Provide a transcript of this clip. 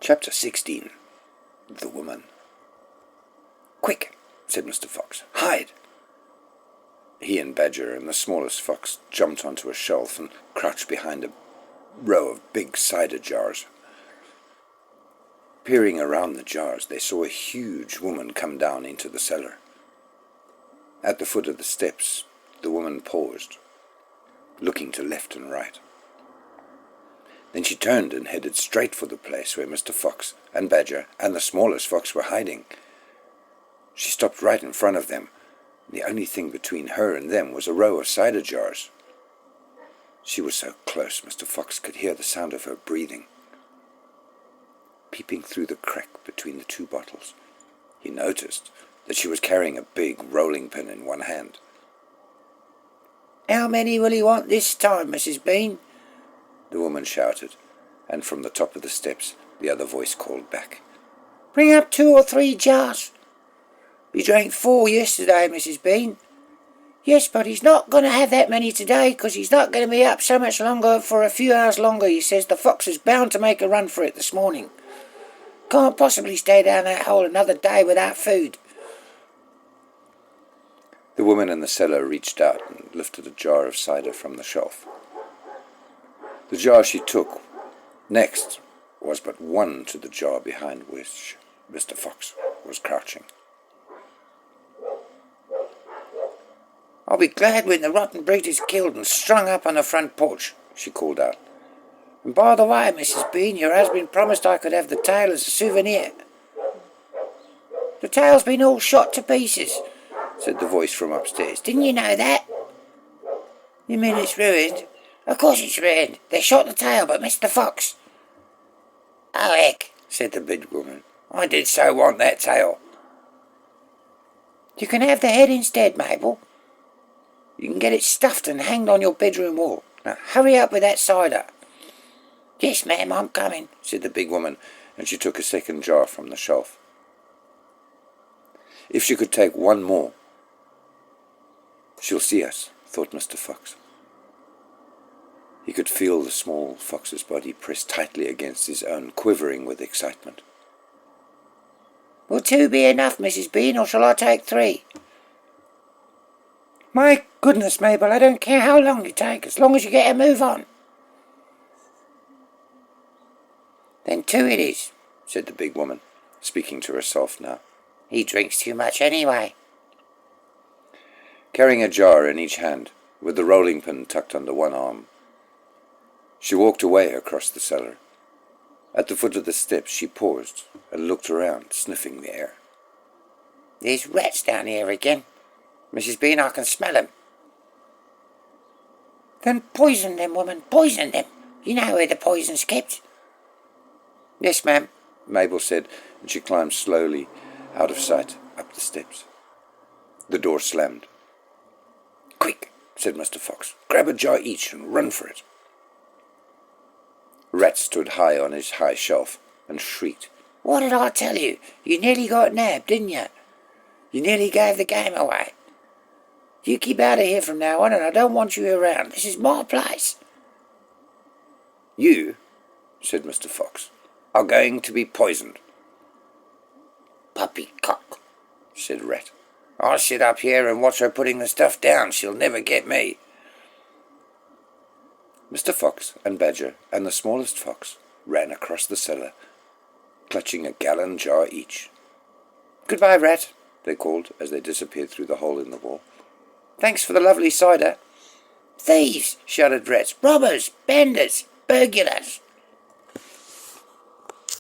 Chapter 16. The Woman. "Quick," said Mr. Fox. "Hide." He and Badger and the smallest fox jumped onto a shelf and crouched behind a row of big cider jars. Peering around the jars, they saw a huge woman come down into the cellar. At the foot of the steps, the woman paused, looking to left and right. Then she turned and headed straight for the place where Mr. Fox and Badger and the smallest fox were hiding. She stopped right in front of them. The only thing between her and them was a row of cider jars. She was so close Mr. Fox could hear the sound of her breathing. Peeping through the crack between the two bottles, he noticed that she was carrying a big rolling pin in one hand. "How many will you want this time, Mrs. Bean?" the woman shouted, and from the top of the steps the other voice called back. "Bring up 2 or 3 jars. You drank 4 yesterday, Mrs. Bean." "Yes, but he's not going to have that many today, because he's not going to be up so much longer for a few hours longer. He says the fox is bound to make a run for it this morning. Can't possibly stay down that hole another day without food." The woman in the cellar reached out and lifted a jar of cider from the shelf. The jar she took next was but one to the jar behind which Mr. Fox was crouching. "I'll be glad when the rotten brute is killed and strung up on the front porch," she called out. "And by the way, Mrs. Bean, your husband promised I could have the tail as a souvenir." "The tail's been all shot to pieces," said the voice from upstairs. "Didn't you know that?" "You mean it's ruined?" "Of course it's ruined. They shot the tail, but missed the fox." "Oh, heck," said the big woman. "I did so want that tail." "You can have the head instead, Mabel. You can get it stuffed and hanged on your bedroom wall. Now hurry up with that cider." "Yes, ma'am, I'm coming," said the big woman, and she took a second jar from the shelf. If she could take one more. "She'll see us," thought Mr. Fox. He could feel the small fox's body pressed tightly against his own, quivering with excitement. "Will 2 be enough, Mrs. Bean, or shall I take 3? "My goodness, Mabel, I don't care how long you take, as long as you get a move on." "Then 2 it is," said the big woman, speaking to herself now. "He drinks too much anyway." Carrying a jar in each hand, with the rolling pin tucked under one arm, she walked away across the cellar. At the foot of the steps she paused and looked around, sniffing the air. "There's rats down here again. Mrs. Bean, I can smell them." "Then poison them, woman, poison them. You know where the poison's kept." "Yes, ma'am," Mabel said, and she climbed slowly out of sight up the steps. The door slammed. "Quick," said Mr. Fox. "Grab a jar each and run for it." Rat stood high on his high shelf and shrieked. "What did I tell you? You nearly got nabbed, didn't you? You nearly gave the game away. You keep out of here from now on, and I don't want you around. This is my place." "You," said Mr. Fox, "are going to be poisoned." "Poppycock," said Rat. "I'll sit up here and watch her putting the stuff down. She'll never get me." Mr. Fox and Badger and the smallest fox ran across the cellar, clutching a gallon jar each. "Goodbye, Rat," they called as they disappeared through the hole in the wall. "Thanks for the lovely cider." "Thieves!" shouted Rat. "Robbers! Bandits! Burglars!"